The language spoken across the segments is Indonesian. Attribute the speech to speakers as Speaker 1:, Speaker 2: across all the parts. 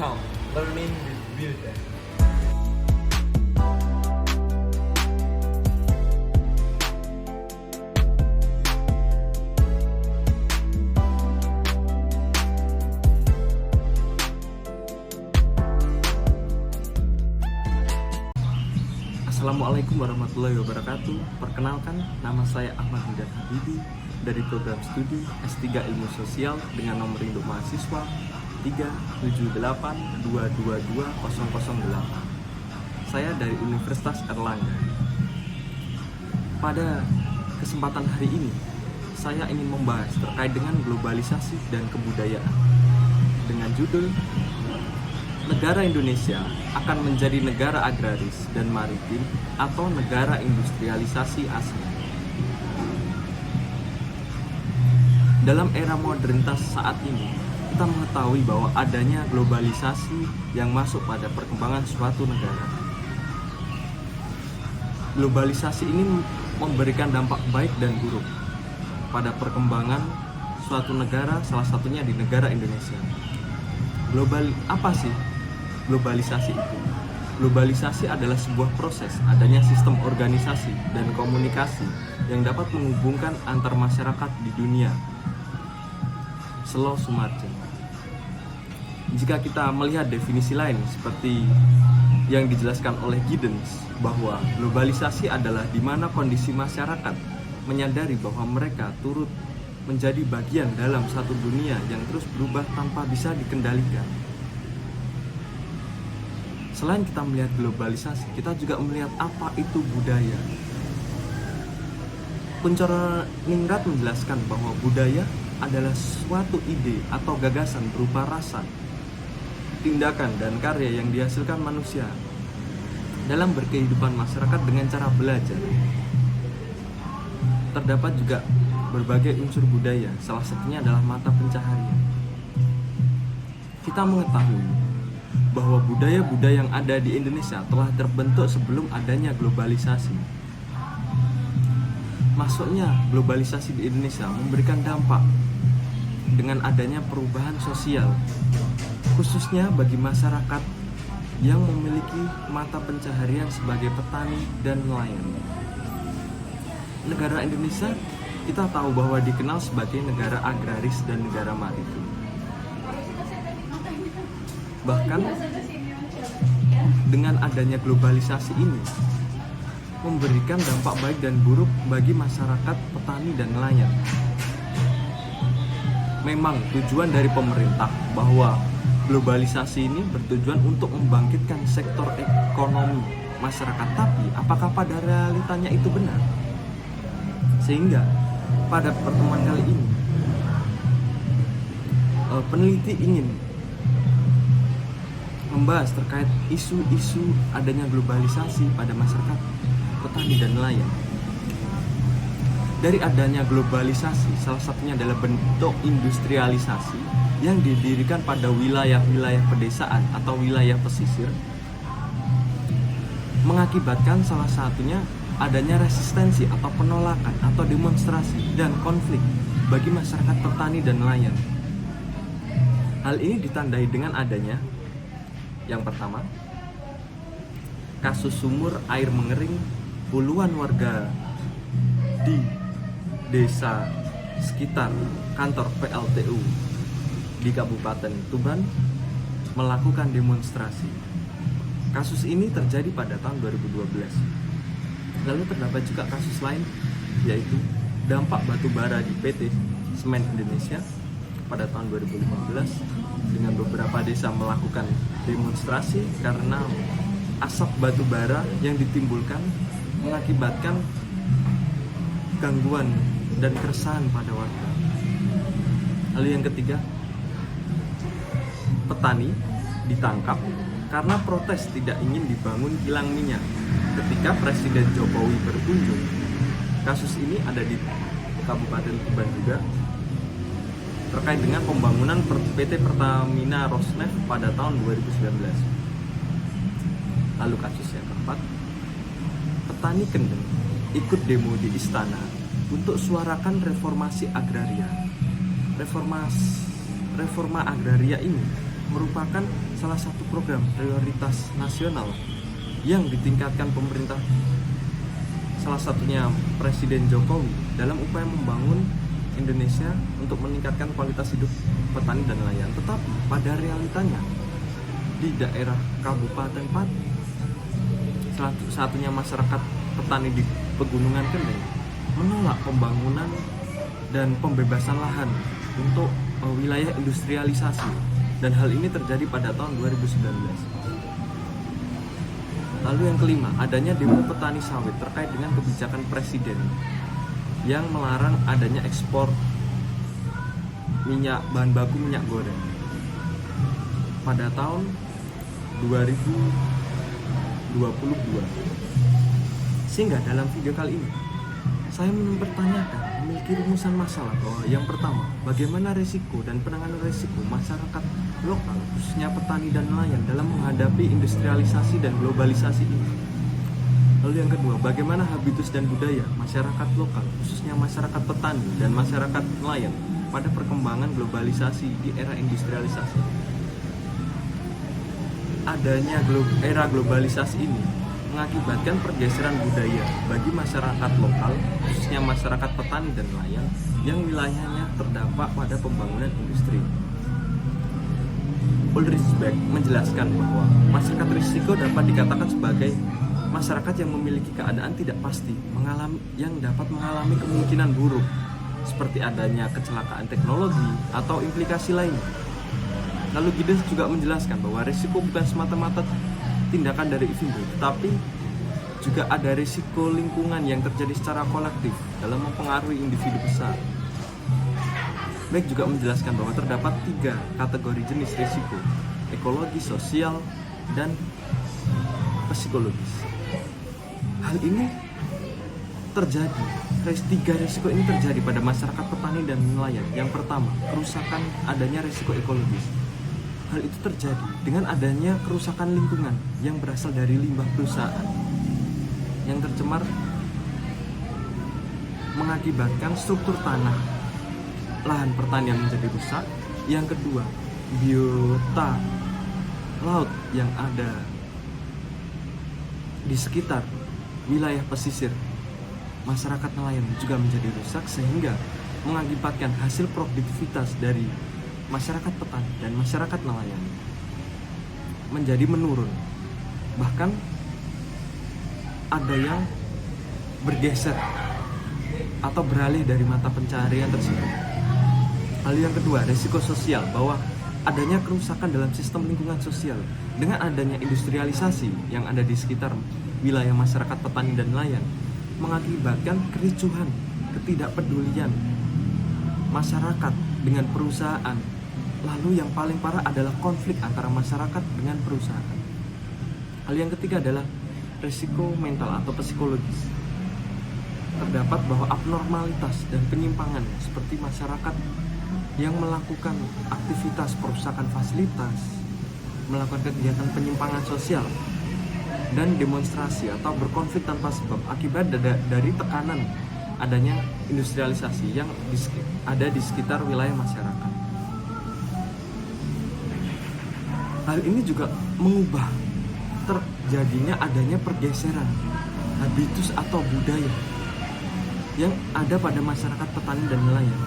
Speaker 1: Welcome, Learning with Wilda.
Speaker 2: Assalamualaikum warahmatullahi wabarakatuh. Perkenalkan, nama saya Ahmad Hamdan Habibi dari program studi S3 Ilmu Sosial dengan nomor induk mahasiswa 378222008. Saya dari Universitas Airlangga. Pada kesempatan hari ini, saya ingin membahas terkait dengan globalisasi dan kebudayaan dengan judul Negara Indonesia akan menjadi negara agraris dan maritim atau negara industrialisasi asli. Dalam era modernitas saat ini, kita mengetahui bahwa adanya globalisasi yang masuk pada perkembangan suatu negara. Globalisasi ini memberikan dampak baik dan buruk pada perkembangan suatu negara, salah satunya di negara Indonesia. Apa sih globalisasi itu? Globalisasi adalah sebuah proses adanya sistem organisasi dan komunikasi yang dapat menghubungkan antar masyarakat di dunia seluas margin. Jika kita melihat definisi lain seperti yang dijelaskan oleh Giddens, bahwa globalisasi adalah di mana kondisi masyarakat menyadari bahwa mereka turut menjadi bagian dalam satu dunia yang terus berubah tanpa bisa dikendalikan. Selain kita melihat globalisasi, kita juga melihat apa itu budaya. Kuncoro Ningrat menjelaskan bahwa budaya adalah suatu ide atau gagasan berupa rasa, tindakan, dan karya yang dihasilkan manusia dalam berkehidupan masyarakat dengan cara belajar. Terdapat juga berbagai unsur budaya, salah satunya adalah mata pencaharian. Kita mengetahui bahwa budaya-budaya yang ada di Indonesia telah terbentuk sebelum adanya globalisasi. Masuknya globalisasi di Indonesia memberikan dampak dengan adanya perubahan sosial, khususnya bagi masyarakat yang memiliki mata pencaharian sebagai petani dan nelayan. Negara Indonesia kita tahu bahwa dikenal sebagai negara agraris dan negara maritim. Bahkan dengan adanya globalisasi ini memberikan dampak baik dan buruk bagi masyarakat petani dan nelayan. Memang tujuan dari pemerintah bahwa globalisasi ini bertujuan untuk membangkitkan sektor ekonomi masyarakat, tapi apakah pada realitanya itu benar? Sehingga pada pertemuan kali ini peneliti ingin membahas terkait isu-isu adanya globalisasi pada masyarakat petani dan nelayan. Dari adanya globalisasi, salah satunya adalah bentuk industrialisasi yang didirikan pada wilayah-wilayah pedesaan atau wilayah pesisir, mengakibatkan salah satunya adanya resistensi atau penolakan atau demonstrasi dan konflik bagi masyarakat petani dan nelayan. Hal ini ditandai dengan adanya yang pertama, kasus sumur air mengering. Puluhan warga di desa sekitar kantor PLTU di Kabupaten Tuban melakukan demonstrasi. Kasus ini terjadi pada tahun 2012. Lalu terdapat juga kasus lain, yaitu dampak batu bara di PT Semen Indonesia pada tahun 2015 dengan beberapa desa melakukan demonstrasi karena asap batu bara yang ditimbulkan mengakibatkan gangguan dan keresahan pada warga. Lalu yang ketiga, petani ditangkap karena protes tidak ingin dibangun kilang minyak ketika Presiden Jokowi berkunjung. Kasus ini ada di Kabupaten Tuban juga, terkait dengan pembangunan PT Pertamina Rosneft pada tahun 2019. Lalu kasus yang keempat, petani Kendeng ikut demo di istana untuk suarakan reformasi agraria. Reforma agraria ini merupakan salah satu program prioritas nasional yang ditingkatkan pemerintah, salah satunya Presiden Jokowi, dalam upaya membangun Indonesia untuk meningkatkan kualitas hidup petani dan nelayan. Tetapi pada realitanya di daerah Kabupaten Pati, satunya masyarakat petani di Pegunungan Kendeng menolak pembangunan dan pembebasan lahan untuk wilayah industrialisasi, dan hal ini terjadi pada tahun 2019. Lalu yang kelima, adanya demo petani sawit terkait dengan kebijakan presiden yang melarang adanya ekspor bahan baku minyak goreng pada tahun 2022. Sehingga dalam video kali ini saya mempertanyakan, memiliki rumusan masalah bahwa yang pertama, bagaimana risiko dan penanganan risiko masyarakat lokal, khususnya petani dan nelayan dalam menghadapi industrialisasi dan globalisasi ini. Lalu yang kedua, bagaimana habitus dan budaya masyarakat lokal, khususnya masyarakat petani dan masyarakat nelayan pada perkembangan globalisasi di era industrialisasi. Adanya era globalisasi ini mengakibatkan pergeseran budaya bagi masyarakat lokal, khususnya masyarakat petani dan nelayan yang wilayahnya terdampak pada pembangunan industri. Ulrich Beck menjelaskan bahwa masyarakat risiko dapat dikatakan sebagai masyarakat yang memiliki keadaan tidak pasti, yang dapat mengalami kemungkinan buruk, seperti adanya kecelakaan teknologi atau implikasi lainnya. Lalu Giddens juga menjelaskan bahwa risiko bukan semata-mata tindakan dari individu, tetapi juga ada risiko lingkungan yang terjadi secara kolektif dalam mempengaruhi individu besar. Beck juga menjelaskan bahwa terdapat 3 kategori jenis risiko: ekologi, sosial, dan psikologis. Hal ini terjadi, 3 risiko ini terjadi pada masyarakat petani dan nelayan. Yang pertama, kerusakan adanya risiko ekologis. Hal itu terjadi dengan adanya kerusakan lingkungan yang berasal dari limbah perusahaan yang tercemar, mengakibatkan struktur tanah, lahan pertanian menjadi rusak. Yang kedua, biota laut yang ada di sekitar wilayah pesisir masyarakat nelayan juga menjadi rusak, sehingga mengakibatkan hasil produktivitas dari masyarakat petani dan masyarakat nelayan menjadi menurun. Bahkan ada yang bergeser atau beralih dari mata pencaharian tersebut. Lalu yang kedua, risiko sosial, bahwa adanya kerusakan dalam sistem lingkungan sosial dengan adanya industrialisasi yang ada di sekitar wilayah masyarakat petani dan nelayan, mengakibatkan kericuhan, ketidakpedulian masyarakat dengan perusahaan. Lalu yang paling parah adalah konflik antara masyarakat dengan perusahaan. Hal yang ketiga adalah risiko mental atau psikologis. Terdapat bahwa abnormalitas dan penyimpangan seperti masyarakat yang melakukan aktivitas perusakan fasilitas, melakukan kegiatan penyimpangan sosial, dan demonstrasi atau berkonflik tanpa sebab akibat dari tekanan adanya industrialisasi yang ada di sekitar wilayah masyarakat. Hal ini juga mengubah terjadinya adanya pergeseran habitus atau budaya yang ada pada masyarakat petani dan nelayan.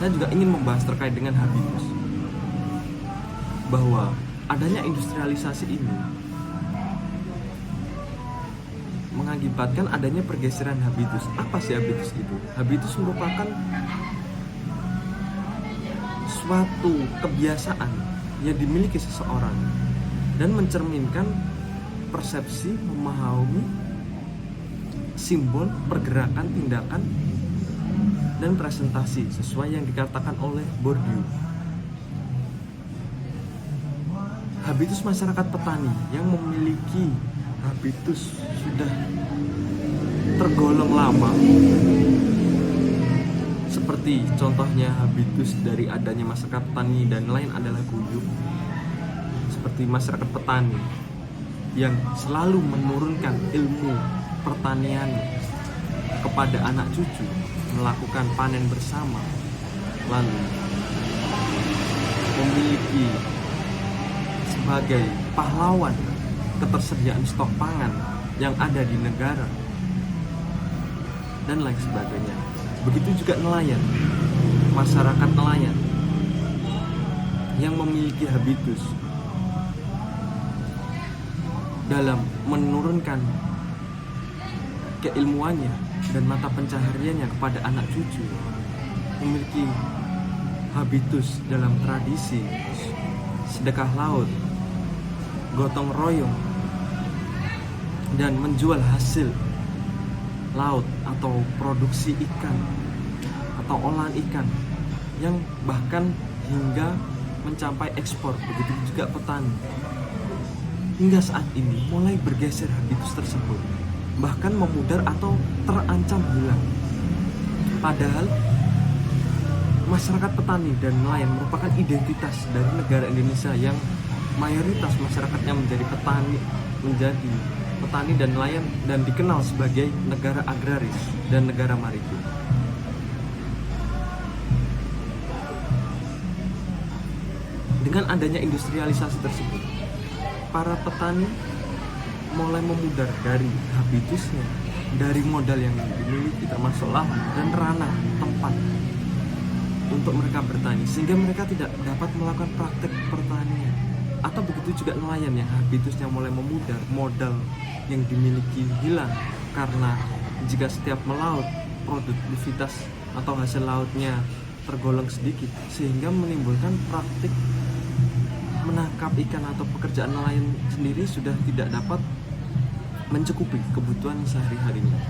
Speaker 2: Saya juga ingin membahas terkait dengan habitus, bahwa adanya industrialisasi ini mengakibatkan adanya pergeseran habitus. Apa sih habitus itu? Habitus merupakan suatu kebiasaan yang dimiliki seseorang dan mencerminkan persepsi, memahami simbol, pergerakan, tindakan, dan presentasi sesuai yang dikatakan oleh Bourdieu. Habitus masyarakat petani yang memiliki habitus sudah tergolong lama, seperti contohnya habitus dari adanya masyarakat petani dan lain adalah guyup, seperti masyarakat petani yang selalu menurunkan ilmu pertanian kepada anak cucu, melakukan panen bersama, lalu memiliki sebagai pahlawan ketersediaan stok pangan yang ada di negara dan lain sebagainya. Begitu juga nelayan, masyarakat nelayan yang memiliki habitus dalam menurunkan keilmuannya dan mata pencahariannya kepada anak cucu, memiliki habitus dalam tradisi sedekah laut, gotong royong, dan menjual hasil laut atau produksi ikan atau olahan ikan yang bahkan hingga mencapai ekspor. Begitu juga petani hingga saat ini mulai bergeser habitus tersebut, bahkan memudar atau terancam hilang. Padahal masyarakat petani dan nelayan merupakan identitas dari negara Indonesia yang mayoritas masyarakatnya menjadi petani dan nelayan, dan dikenal sebagai negara agraris dan negara maritim. Dengan adanya industrialisasi tersebut, para petani mulai memudar dari habitusnya, dari modal yang dimiliki termasuk lahan dan ranah tempat untuk mereka bertani, sehingga mereka tidak dapat melakukan praktek pertanian. Atau begitu juga nelayan yang habitusnya mulai memudar, modal yang dimiliki hilang karena jika setiap melaut produktivitas atau hasil lautnya tergolong sedikit, sehingga menimbulkan praktik menangkap ikan atau pekerjaan nelayan sendiri sudah tidak dapat mencukupi kebutuhan sehari-harinya.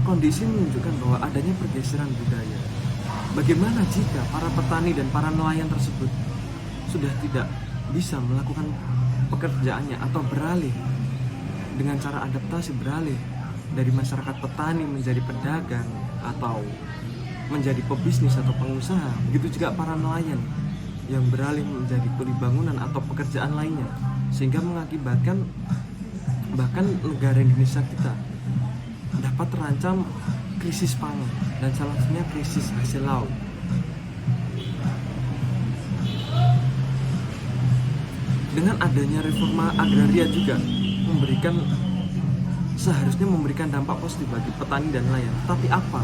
Speaker 2: Kondisi menunjukkan bahwa adanya pergeseran budaya. Bagaimana jika para petani dan para nelayan tersebut sudah tidak bisa melakukan pekerjaannya atau beralih dengan cara adaptasi, beralih dari masyarakat petani menjadi pedagang atau menjadi pebisnis atau pengusaha. Begitu juga para nelayan yang beralih menjadi pelibangunan atau pekerjaan lainnya, sehingga mengakibatkan bahkan negara Indonesia kita dapat terancam krisis pangan dan salah satunya krisis hasil laut. Dengan adanya reforma agraria juga seharusnya memberikan dampak positif bagi petani dan nelayan. Tapi apa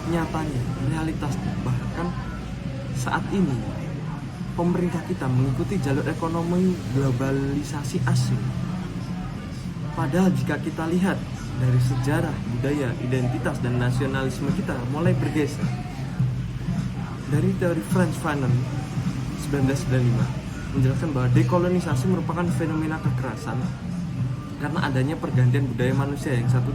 Speaker 2: nyatanya, realitasnya? Bahkan saat ini pemerintah kita mengikuti jalur ekonomi globalisasi asing. Padahal jika kita lihat dari sejarah, budaya, identitas, dan nasionalisme kita mulai bergeser. Dari teori Franz Fanon 1995 menjelaskan bahwa dekolonisasi merupakan fenomena kekerasan karena adanya pergantian budaya manusia yang satu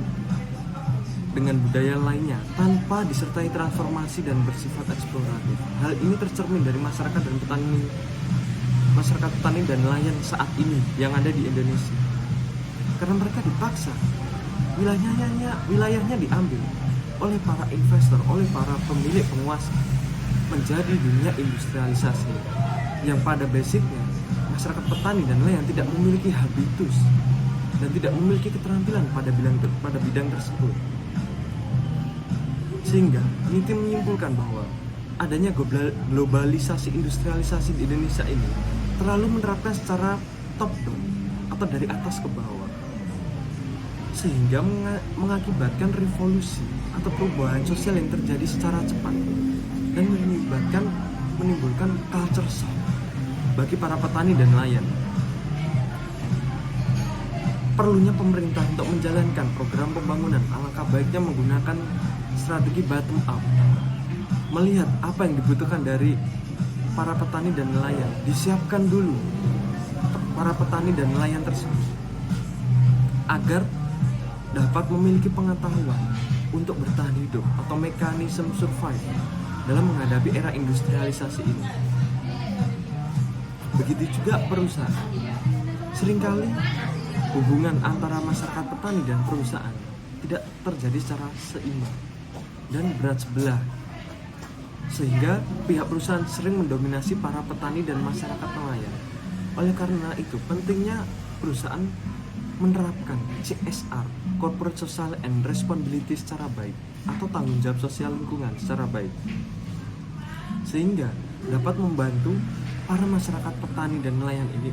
Speaker 2: dengan budaya lainnya tanpa disertai transformasi dan bersifat eksploratif. Hal ini tercermin dari masyarakat petani dan nelayan saat ini yang ada di Indonesia, karena mereka dipaksa, wilayahnya diambil oleh para investor, oleh para pemilik penguasa, menjadi dunia industrialisasi yang pada basicnya masyarakat petani dan nelayan tidak memiliki habitus dan tidak memiliki keterampilan pada bidang tersebut. Sehingga Niti menyimpulkan bahwa adanya globalisasi industrialisasi di Indonesia ini terlalu menerapkan secara top down atau dari atas ke bawah, sehingga mengakibatkan revolusi atau perubahan sosial yang terjadi secara cepat dan menimbulkan culture shock bagi para petani dan nelayan. Perlunya pemerintah untuk menjalankan program pembangunan, alangkah baiknya menggunakan strategi bottom up, melihat apa yang dibutuhkan dari para petani dan nelayan, disiapkan dulu para petani dan nelayan tersebut agar dapat memiliki pengetahuan untuk bertahan hidup atau mekanisme survive dalam menghadapi era industrialisasi ini. Begitu juga perusahaan. Seringkali hubungan antara masyarakat petani dan perusahaan tidak terjadi secara seimbang dan berat sebelah, sehingga pihak perusahaan sering mendominasi para petani dan masyarakat nelayan. Oleh karena itu, pentingnya perusahaan menerapkan CSR, Corporate Social and Responsibility, secara baik, atau tanggung jawab sosial lingkungan secara baik, sehingga dapat membantu para masyarakat petani dan nelayan ini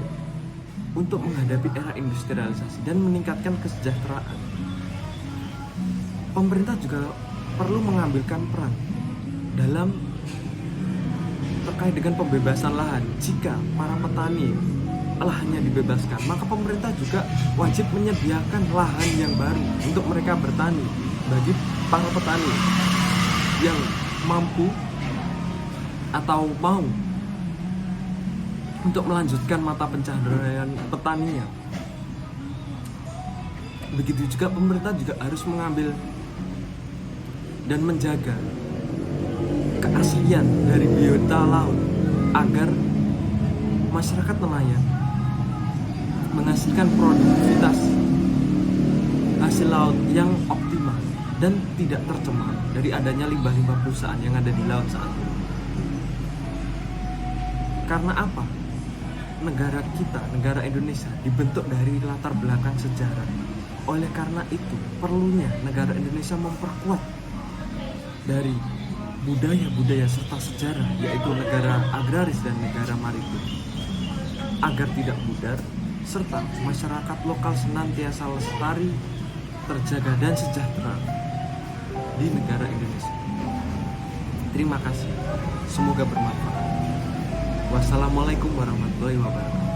Speaker 2: untuk menghadapi era industrialisasi dan meningkatkan kesejahteraan. Pemerintah juga perlu mengambilkan peran dalam terkait dengan pembebasan lahan. Jika para petani lahannya dibebaskan, maka pemerintah juga wajib menyediakan lahan yang baru untuk mereka bertani bagi para petani yang mampu atau mau untuk melanjutkan mata pencaharian petaninya. Begitu juga pemerintah juga harus mengambil dan menjaga keaslian dari biota laut agar masyarakat nelayan menghasilkan produktivitas hasil laut yang optimal dan tidak tercemar dari adanya limbah-limbah perusahaan yang ada di laut saat ini. Karena apa? Negara kita, negara Indonesia dibentuk dari latar belakang sejarah. Oleh karena itu, perlunya negara Indonesia memperkuat dari budaya-budaya serta sejarah, yaitu negara agraris dan negara maritim, agar tidak pudar, serta masyarakat lokal senantiasa lestari, terjaga dan sejahtera di negara Indonesia. Terima kasih, semoga bermanfaat. Wassalamualaikum warahmatullahi wabarakatuh.